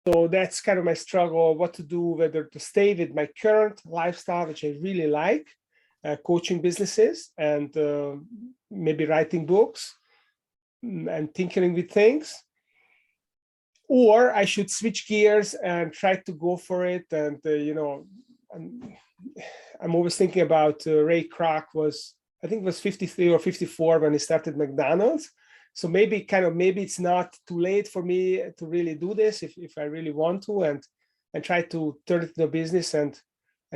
So that's kind of my struggle, what to do, whether to stay with my current lifestyle, which I really like, coaching businesses and maybe writing books and tinkering with things, or I should switch gears and try to go for it. And, I'm always thinking about Ray Kroc I think it was 53 or 54 when he started McDonald's. So maybe it's not too late for me to really do this if I really want to, and try to turn it into a business and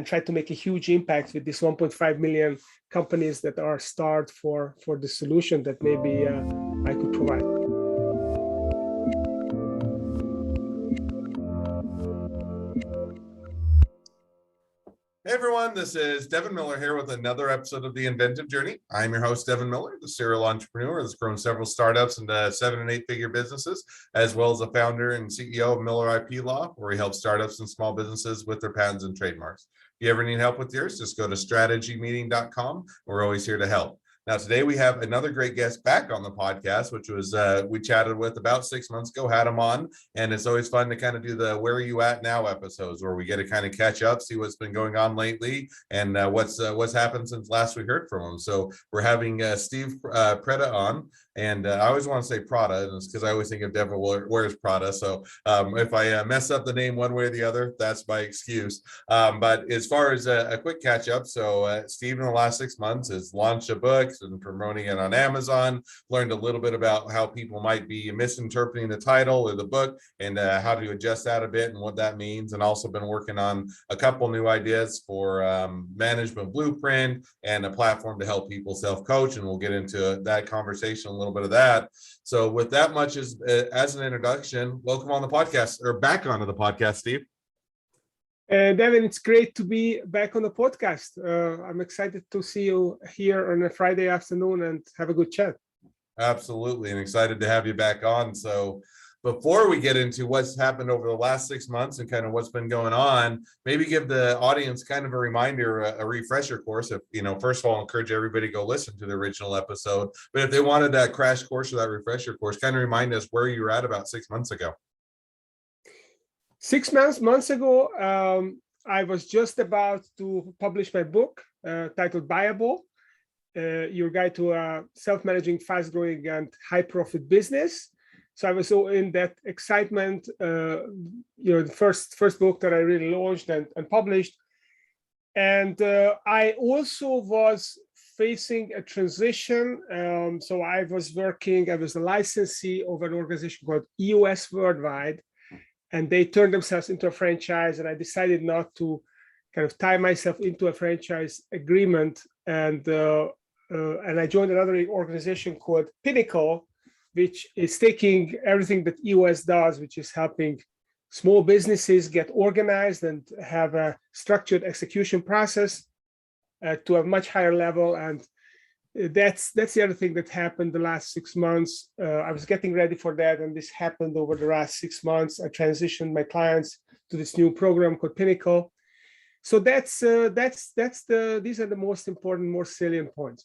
try to make a huge impact with these 1.5 million companies that are starved for the solution that maybe I could provide. Hey everyone, this is Devin Miller here with another episode of the Inventive Journey. I'm your host, Devin Miller, the serial entrepreneur that's grown several startups into 7- and 8-figure businesses, as well as the founder and CEO of Miller IP Law, where he helps startups and small businesses with their patents and trademarks. If you ever need help with yours, just go to strategymeeting.com. We're always here to help. Now, today we have another great guest back on the podcast, which was we chatted with about 6 months ago, had him on. And it's always fun to kind of do the where are you at now episodes where we get to kind of catch up, see what's been going on lately and what's happened since last we heard from him. So we're having Steve Preda on. And I always want to say Prada, and it's because I always think of Devil wears Prada. So if I mess up the name one way or the other, that's my excuse. But as far as a quick catch up, so Steve in the last 6 months has launched a book and promoting it on Amazon, learned a little bit about how people might be misinterpreting the title or the book and how to adjust that a bit and what that means. And also been working on a couple new ideas for management blueprint and a platform to help people self-coach. And we'll get into that conversation a little bit of that. So with that much as an introduction, welcome on the podcast, or back onto the podcast, Steve. Devin, it's great to be back on the podcast. I'm excited to see you here on a Friday afternoon and have a good chat. Absolutely, and excited to have you back on. So before we get into what's happened over the last 6 months and kind of what's been going on, maybe give the audience kind of a reminder, a refresher course. If, first of all, encourage everybody to go listen to the original episode. But if they wanted that crash course or that refresher course, kind of remind us where you were at about 6 months ago. 6 months ago, I was just about to publish my book titled Buyable, Your Guide to a Self-Managing, Fast-Growing, and High-Profit Business. So I was so in that excitement, the first book that I really launched and published. And I also was facing a transition. So I was the licensee of an organization called EOS Worldwide, and they turned themselves into a franchise. And I decided not to kind of tie myself into a franchise agreement. And I joined another organization called Pinnacle, which is taking everything that EOS does, which is helping small businesses get organized and have a structured execution process to a much higher level. And that's the other thing that happened the last 6 months. I was getting ready for that, and this happened over the last 6 months. I transitioned my clients to this new program called Pinnacle. So these are the most important, more salient points.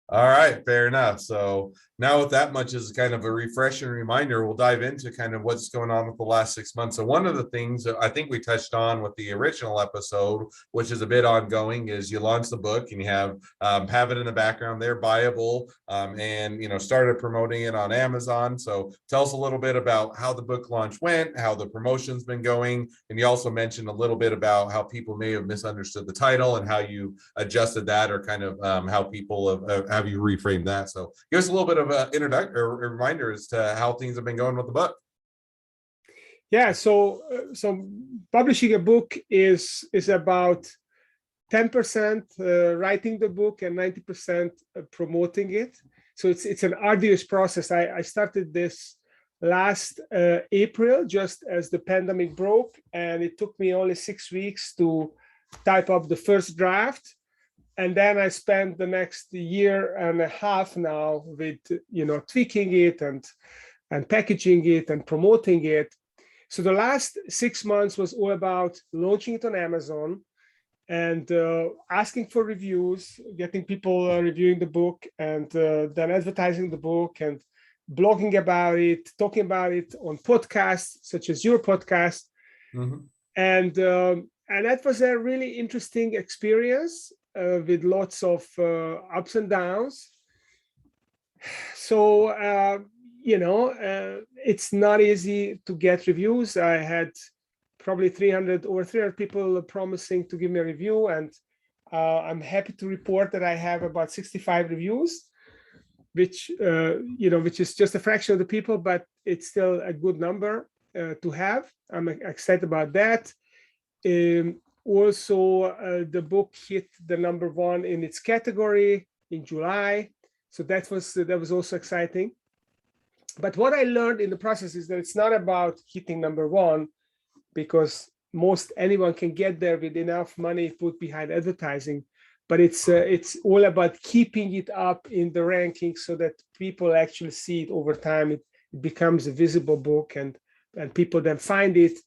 All right, fair enough. So now with that much as kind of a refresh and reminder, we'll dive into kind of what's going on with the last 6 months. So one of the things that I think we touched on with the original episode, which is a bit ongoing, is you launch the book and you have it in the background there, Buyable, and started promoting it on Amazon. So tell us a little bit about how the book launch went, how the promotion's been going, and you also mentioned a little bit about how people may have misunderstood the title and how you adjusted that, or kind of how people have you reframed that. So give us a little bit of an introduction or a reminder as to how things have been going with the book. Yeah, so publishing a book is about 10% writing the book and 90% promoting it. So it's an arduous process. I started this last April, just as the pandemic broke, and it took me only 6 weeks to type up the first draft. And then I spent the next year and a half now with, tweaking it and packaging it and promoting it. So the last 6 months was all about launching it on Amazon and asking for reviews, getting people reviewing the book, and then advertising the book and blogging about it, talking about it on podcasts such as your podcast. Mhm. And that was a really interesting experience with lots of ups and downs. So it's not easy to get reviews. I had probably 300 people promising to give me a review, and I'm happy to report that I have about 65 reviews, which is just a fraction of the people, but it's still a good number to have. I'm excited about that. Also, the book hit the #1 in its category in July, so that was also exciting. But what I learned in the process is that it's not about hitting #1, because most anyone can get there with enough money put behind advertising. But it's all about keeping it up in the rankings so that people actually see it over time. It becomes a visible book, and people then find it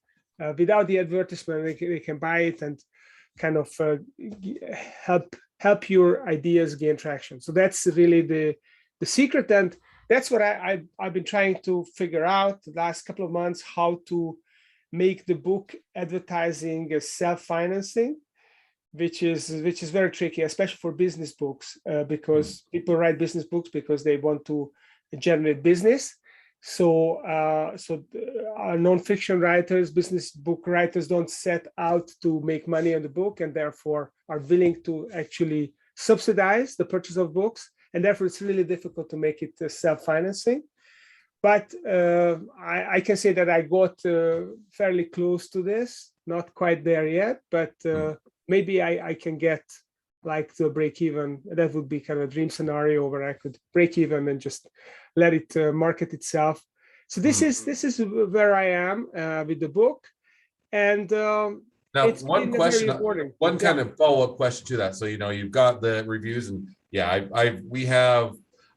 without the advertisement. They can buy it and kind of help your ideas gain traction. So that's really the secret, and that's what I've been trying to figure out the last couple of months, how to make the book advertising self-financing, which is very tricky, especially for business books, because people write business books because they want to generate business. So nonfiction writers, business book writers don't set out to make money on the book, and therefore are willing to actually subsidize the purchase of books. And therefore, it's really difficult to make it self-financing. But I can say that I got fairly close to this, not quite there yet, but maybe I can get like to break even. That would be kind of a dream scenario where I could break even and just let it market itself. So this is where I am with the book. And Now, it's one been question, very rewarding. one kind of follow-up question to that. So, you've got the reviews, and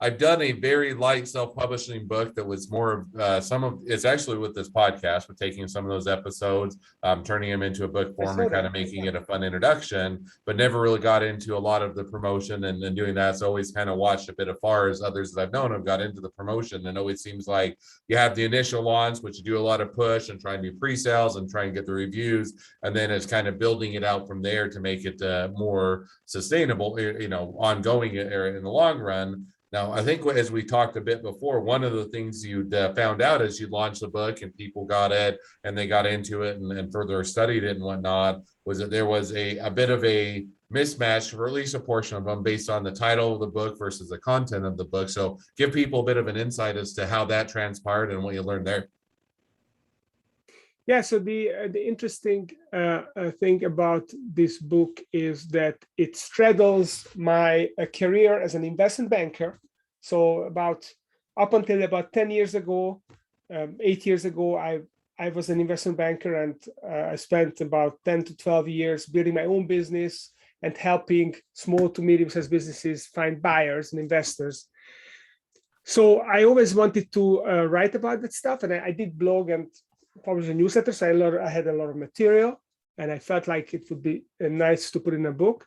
I've done a very light self-publishing book that was more of it's actually with this podcast, with taking some of those episodes, turning them into a book form and kind of making it a fun introduction, but never really got into a lot of the promotion and doing that. So always kind of watched a bit afar as others that I've known have got into the promotion. And it always seems like you have the initial launch, which you do a lot of push and try and do pre-sales and try and get the reviews. And then it's kind of building it out from there to make it more sustainable, ongoing in the long run. Now, I think as we talked a bit before, one of the things you'd found out as you launched the book and people got it and they got into it and further studied it and whatnot, was that there was a bit of a mismatch for at least a portion of them based on the title of the book versus the content of the book. So give people a bit of an insight as to how that transpired and what you learned there. Yeah, so the interesting thing about this book is that it straddles my career as an investment banker. So up until about 10 years ago, 8 years ago, I was an investment banker, and I spent about 10 to 12 years building my own business and helping small to medium-sized businesses find buyers and investors. So I always wanted to write about that stuff, and I did blog and publish a newsletter, so I had a lot of material, and I felt like it would be nice to put in a book.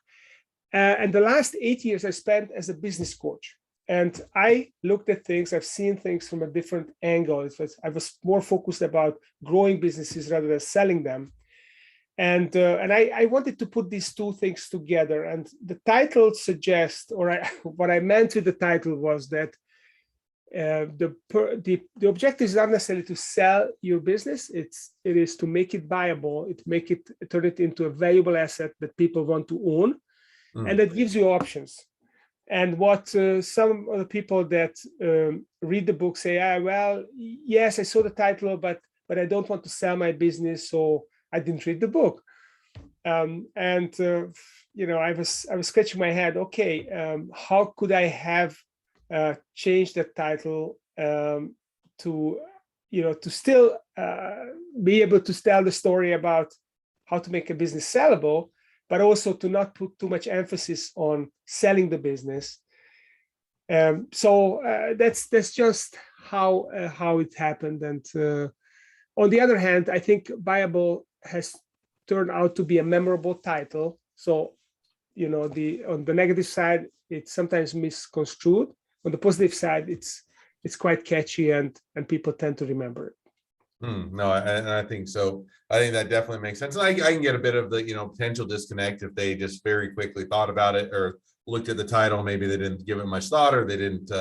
And the last 8 years I spent as a business coach, and I looked at things. I've seen things from a different angle. I was more focused about growing businesses rather than selling them, and I wanted to put these two things together. And the title suggests, what I meant with the title was that the objective is not necessarily to sell your business. It is to make it viable, turn it into a valuable asset that people want to own, and that gives you options. And what some of the people that read the book say, well, yes, I saw the title, but I don't want to sell my business, so I didn't read the book. I was scratching my head. Okay, how could I have change the title to still be able to tell the story about how to make a business sellable, but also to not put too much emphasis on selling the business. So that's just how it happened. And on the other hand, I think Viable has turned out to be a memorable title. So on the negative side, it's sometimes misconstrued. On the positive side, it's it's quite catchy and people tend to remember it. No, and I think so. I think that definitely makes sense. And I can get a bit of the, potential disconnect if they just very quickly thought about it or looked at the title. Maybe they didn't give it much thought, or they didn't,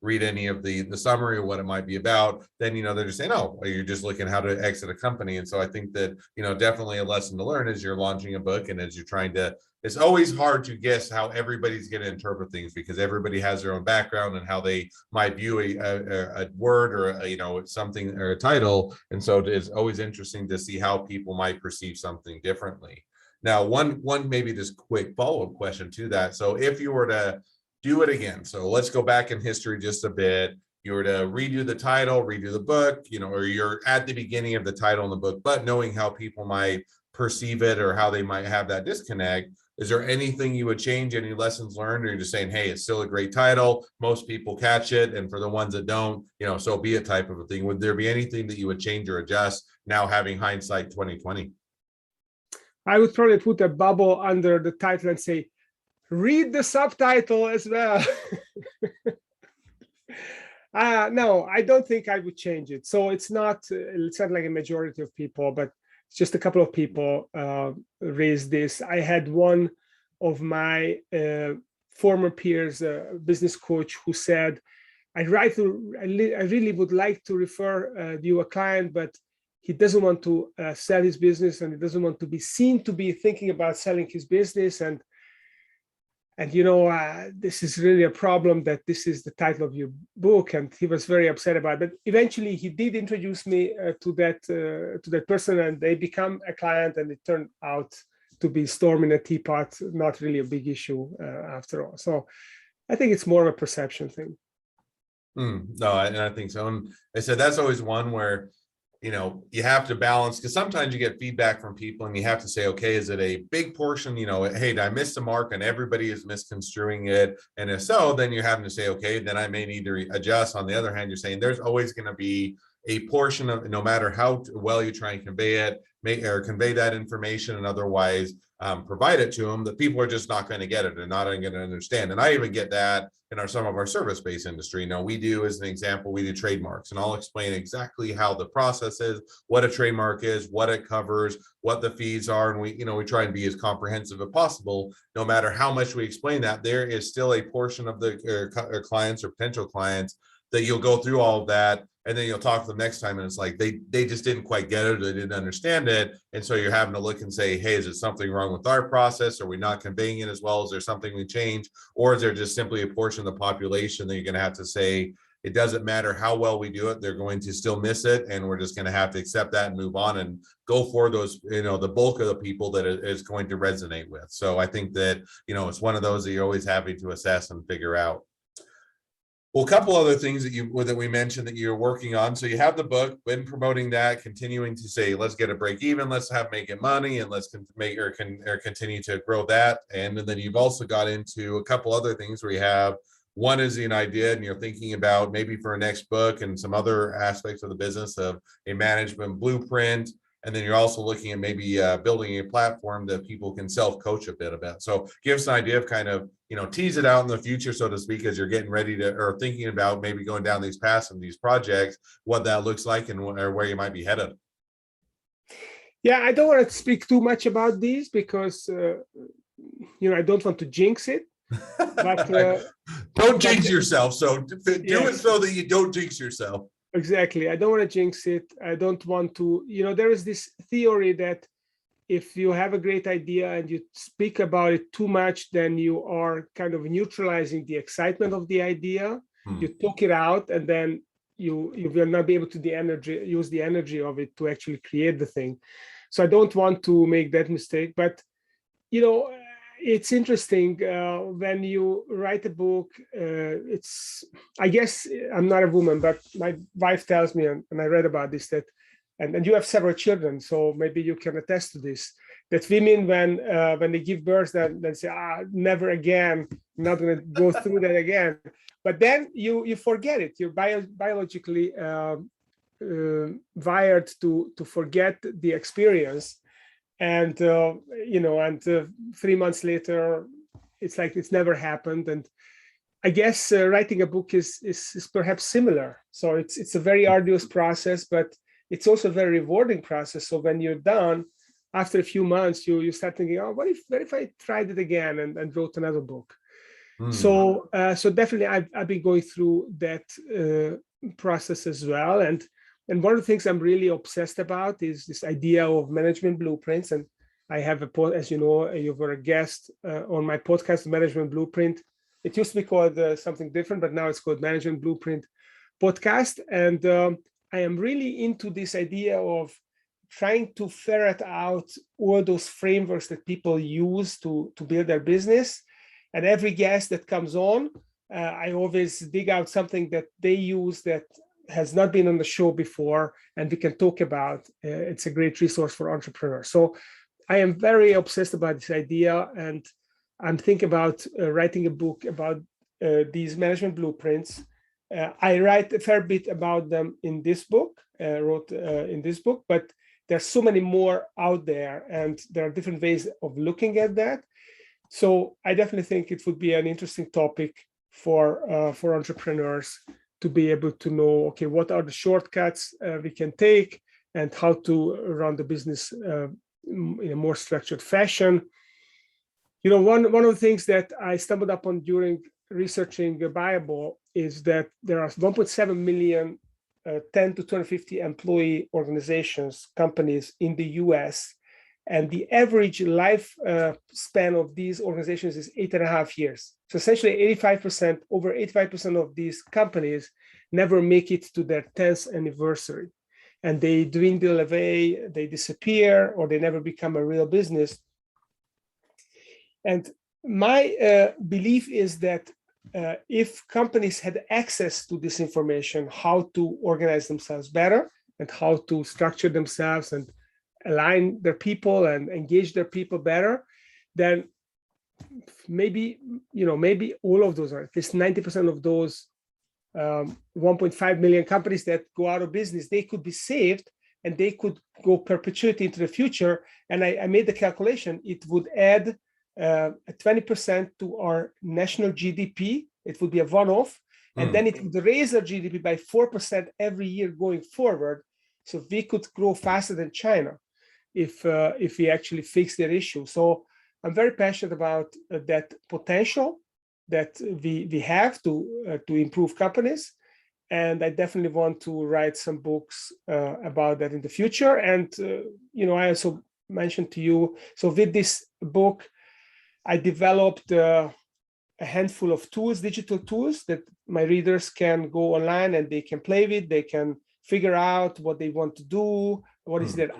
read any of the summary of what it might be about. Then, they're just saying, oh, you're just looking how to exit a company. And so I think that, definitely a lesson to learn as you're launching a book and as you're trying to, it's always hard to guess how everybody's going to interpret things because everybody has their own background and how they might view a word or something or a title. And so it's always interesting to see how people might perceive something differently. Now, one maybe just quick follow-up question to that. So if you were to do it again, so let's go back in history just a bit. You were to redo the title, redo the book, or you're at the beginning of the title in the book, but knowing how people might perceive it or how they might have that disconnect. Is there anything you would change, any lessons learned, or you're just saying, hey, it's still a great title, most people catch it, and for the ones that don't, so be it type of a thing? Would there be anything that you would change or adjust now having hindsight 2020? I would probably put a bubble under the title and say, read the subtitle as well. No, I don't think I would change it. So it's not like a majority of people, but just a couple of people raised this. I had one of my former peers, a business coach, who said, I really would like to refer you a client, but he doesn't want to sell his business, and he doesn't want to be seen to be thinking about selling his business. And this is really a problem that this is the title of your book. And he was very upset about it. But eventually he did introduce me to that person, and they become a client, and it turned out to be storm in a teapot, not really a big issue after all. So I think it's more of a perception thing. No, I think so. And I said, that's always one where, you have to balance, because sometimes you get feedback from people and you have to say, okay, is it a big portion, hey, did I miss the mark and everybody is misconstruing it? And if so, then you're having to say, okay, then I may need to adjust. On the other hand, you're saying there's always going to be a portion of, no matter how well you try and convey it, convey that information and otherwise provide it to them, that people are just not going to get it. They're not going to understand. And I even get that in some of our service-based industry. We do, as an example, we do trademarks, and I'll explain exactly how the process is, what a trademark is, what it covers, what the fees are. And we try and be as comprehensive as possible. No matter how much we explain that, there is still a portion of the clients or potential clients that you'll go through all of that, and then you'll talk to them next time, and it's like they just didn't quite get it, or they didn't understand it. And so you're having to look and say, hey, is it something wrong with our process? Are we not conveying it as well? Is there something we change? Or is there just simply a portion of the population that you're going to have to say, it doesn't matter how well we do it, they're going to still miss it, and we're just going to have to accept that and move on and go for those, the bulk of the people that it is going to resonate with. So I think that, it's one of those that you're always having to assess and figure out. Well, a couple other things that we mentioned that you're working on. So you have the book, been promoting that, continuing to say, let's get a break even, let's make it money, and let's continue to grow that. And then you've also got into a couple other things where you have, one is an idea, and you're thinking about maybe for a next book and some other aspects of the business of a management blueprint. And then you're also looking at maybe building a platform that people can self-coach a bit about. So give us an idea of kind of, tease it out in the future, so to speak, as you're getting ready to, or thinking about maybe going down these paths and these projects, what that looks like and where you might be headed. Yeah, I don't want to speak too much about these because, I don't want to jinx it. But don't jinx yourself. So do it so that you don't jinx yourself. Exactly. I don't want to jinx it. I don't want to, there is this theory that if you have a great idea and you speak about it too much, then you are kind of neutralizing the excitement of the idea. You talk it out, and then you will not be able to use the energy of it to actually create the thing. So I don't want to make that mistake. But, it's interesting when you write a book. I guess I'm not a woman, but my wife tells me, and I read about this, that, and you have several children, so maybe you can attest to this, that women, when they give birth, then say, never again, I'm not going to go through that again. But then you forget it. You're biologically wired to forget the experience. And 3 months later, it's like it's never happened. And I guess writing a book is perhaps similar. So it's a very arduous process, but it's also a very rewarding process. So when you're done, after a few months, you start thinking, oh, what if I tried it again and wrote another book? So definitely I've been going through that process as well. And one of the things I'm really obsessed about is this idea of management blueprints. And I have as you know, you were a guest on my podcast, Management Blueprint. It used to be called something different, but now it's called Management Blueprint Podcast. And I am really into this idea of trying to ferret out all those frameworks that people use to build their business. And every guest that comes on, I always dig out something that they use that has not been on the show before, and we can talk about. It's a great resource for entrepreneurs. So I am very obsessed about this idea, and I'm thinking about writing a book about these management blueprints. I write a fair bit about them in this book, but there's so many more out there, and there are different ways of looking at that. So I definitely think it would be an interesting topic for entrepreneurs to be able to know, okay, what are the shortcuts we can take and how to run the business in a more structured fashion. You know, one of the things that I stumbled upon during researching Buyable is that there are 1.7 million 10 to 250 employee organizations, companies in the US, and the average life span of these organizations is 8.5 years. So essentially over 85% of these companies never make it to their 10th anniversary. And they dwindle away, they disappear, or they never become a real business. And my belief is that if companies had access to this information, how to organize themselves better and how to structure themselves and align their people and engage their people better, then maybe all of those, or at least 90% of those 1.5 million companies that go out of business, they could be saved and they could go perpetuity into the future. And I made the calculation, it would add 20% to our national GDP. It would be a one-off, and then it would raise our GDP by 4% every year going forward. So we could grow faster than China if we actually fix their issue. So I'm very passionate about that potential that we have to improve companies, and I definitely want to write some books about that in the future. And I also mentioned to you, so with this book, I developed a handful of tools, digital tools that my readers can go online and they can play with. They can figure out what they want to do, what is their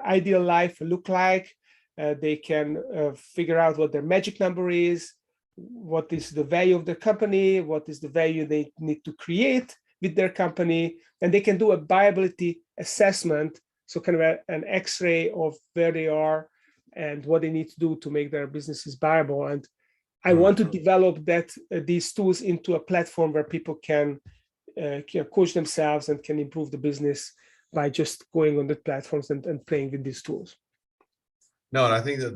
ideal life look like. They can figure out what their magic number is, what is the value of their company, what is the value they need to create with their company, and they can do a viability assessment, so kind of an X-ray of where they are and what they need to do to make their businesses viable. And I want to develop these tools into a platform where people can coach themselves and can improve the business by just going on the platforms and playing with these tools. No, and I think that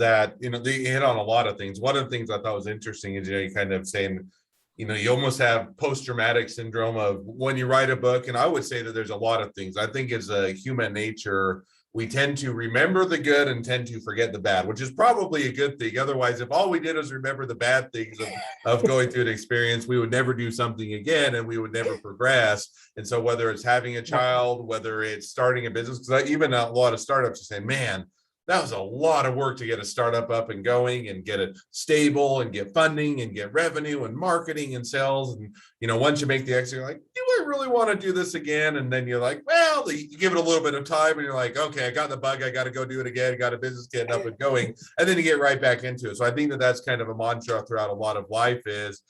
they hit on a lot of things. One of the things I thought was interesting is, you kind of saying, you almost have post-traumatic syndrome of when you write a book. And I would say that there's a lot of things. I think it's a human nature. We tend to remember the good and tend to forget the bad, which is probably a good thing. Otherwise, if all we did was remember the bad things of going through an experience, we would never do something again and we would never progress. And so whether it's having a child, whether it's starting a business, because even a lot of startups are saying, man, that was a lot of work to get a startup up and going and get it stable and get funding and get revenue and marketing and sales. And, once you make the exit, you're like, do I really want to do this again? And then you're like, well, you give it a little bit of time and you're like, okay, I got the bug. I got to go do it again. Got a business getting up and going. And then you get right back into it. So I think that that's kind of a mantra throughout a lot of life is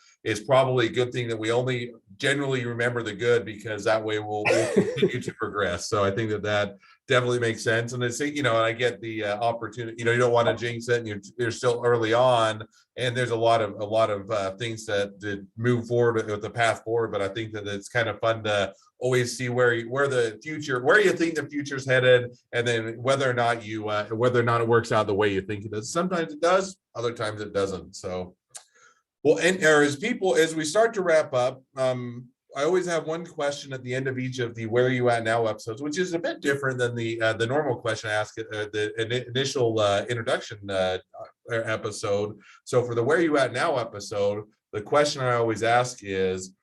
probably a good thing that we only generally remember the good, because that way we'll continue to progress. So I think that definitely makes sense. And it's, and I get the opportunity, you don't want to jinx it, and you're still early on, and there's a lot of things that move forward with the path forward. But I think that it's kind of fun to always see where you think the future's headed, and then whether or not it works out the way you think it does. Sometimes it does, other times it doesn't. So Well, and as we start to wrap up, I always have one question at the end of each of the "Where Are You At Now" episodes, which is a bit different than the normal question I ask at the initial introduction episode. So for the "Where Are You At Now" episode, the question I always ask is,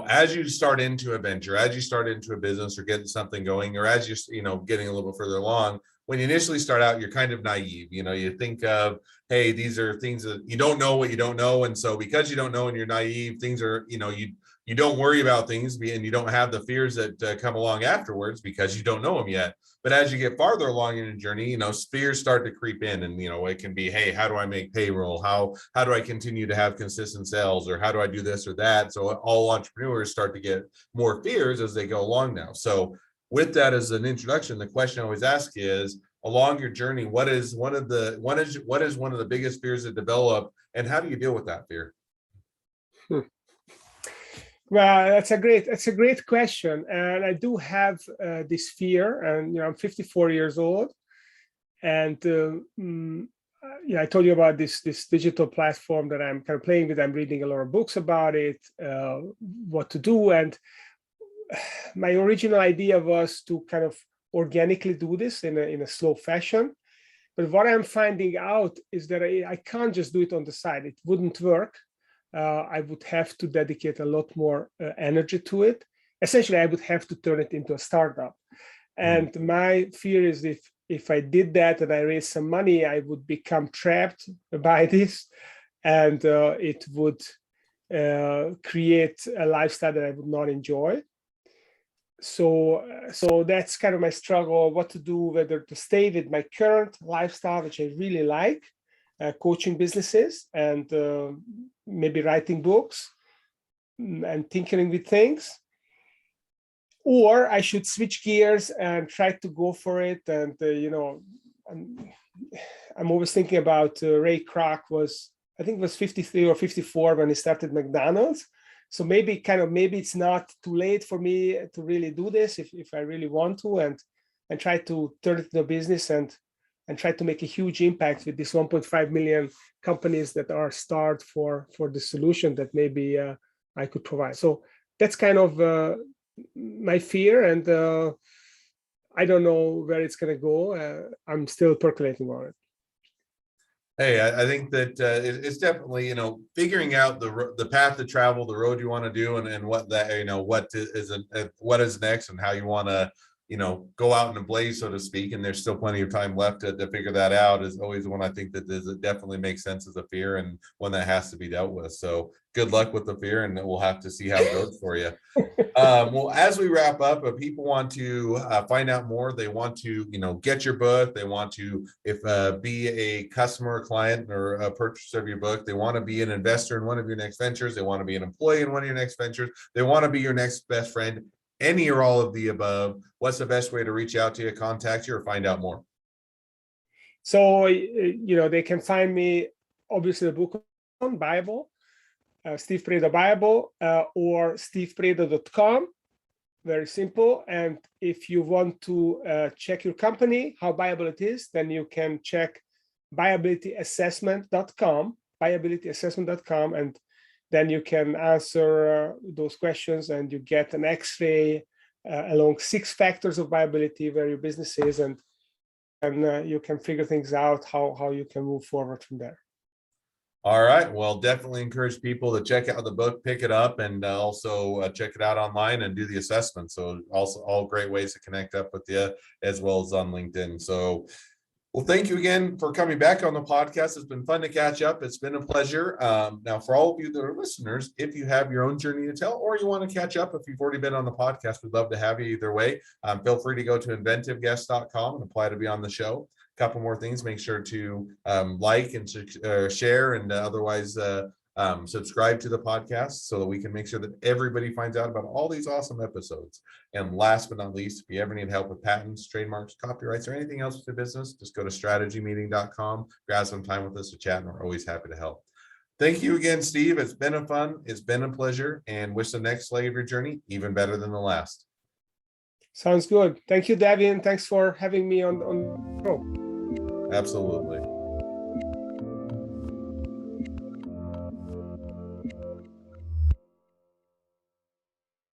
as you start into a venture, as you start into a business or getting something going, or as you're, getting a little bit further along, when you initially start out, you're kind of naive. You think of, hey, these are things that you don't know what you don't know. And so because you don't know and you're naive, things are, you don't worry about things and you don't have the fears that come along afterwards because you don't know them yet. But as you get farther along in your journey, fears start to creep in, and it can be, hey, how do I make payroll? How do I continue to have consistent sales, or how do I do this or that? So all entrepreneurs start to get more fears as they go along now. So with that as an introduction, the question I always ask is, along your journey, what is one of the biggest fears that develop, and how do you deal with that fear? Well, that's a great question, and I do have this fear. And I'm 54 years old, and I told you about this digital platform that I'm kind of playing with. I'm reading a lot of books about it, what to do, and my original idea was to kind of organically do this in a slow fashion. But what I'm finding out is that I can't just do it on the side. It wouldn't work. I would have to dedicate a lot more energy to it. Essentially, I would have to turn it into a startup. And my fear is if I did that and I raised some money, I would become trapped by this, and it would create a lifestyle that I would not enjoy. So that's kind of my struggle, what to do, whether to stay with my current lifestyle, which I really like, coaching businesses and maybe writing books and tinkering with things, or I should switch gears and try to go for it. And I'm always thinking about Ray Kroc was 53 or 54 when he started McDonald's. So maybe it's not too late for me to really do this if I really want to, and try to turn it into a business and try to make a huge impact with these 1.5 million companies that are starved for the solution that maybe I could provide. So that's kind of my fear, and I don't know where it's going to go. I'm still percolating on it. Hey, I think that it's definitely, figuring out the path to travel, the road you want to do, and what that, what is next, and how you want to, go out in a blaze, so to speak. And there's still plenty of time left to figure that out. Is always one I think that it definitely makes sense as a fear, and one that has to be dealt with. So good luck with the fear, and we'll have to see how it goes for you. Well, as we wrap up, if people want to find out more, they want to, get your book, they want to be a customer, client, or a purchaser of your book, they want to be an investor in one of your next ventures, they want to be an employee in one of your next ventures, they want to be your next best friend, any or all of the above, what's the best way to reach out to you, contact you, or find out more? So, they can find me, obviously, the book on Bible, Steve Preda Bible, or stevepreda.com. Very simple. And if you want to check your company, how viable it is, then you can check viabilityassessment.com, and then you can answer those questions, and you get an X-ray along 6 factors of viability where your business is, and you can figure things out how you can move forward from there. All right. Well, definitely encourage people to check out the book, pick it up, and also check it out online and do the assessment. So also all great ways to connect up with you, as well as on LinkedIn. So, well, thank you again for coming back on the podcast. It's been fun to catch up. It's been a pleasure. Now, for all of you that are listeners, if you have your own journey to tell, or you want to catch up, if you've already been on the podcast, we'd love to have you either way. Feel free to go to inventiveguest.com and apply to be on the show. Couple more things, make sure to like and share, and otherwise subscribe to the podcast, so that we can make sure that everybody finds out about all these awesome episodes. And last but not least, if you ever need help with patents, trademarks, copyrights, or anything else with your business, just go to strategymeeting.com, grab some time with us to chat, and we're always happy to help. Thank you again, Steve. It's been a pleasure, and wish the next leg of your journey even better than the last. Sounds good. Thank you, Devin. Thanks for having me on the show. Absolutely.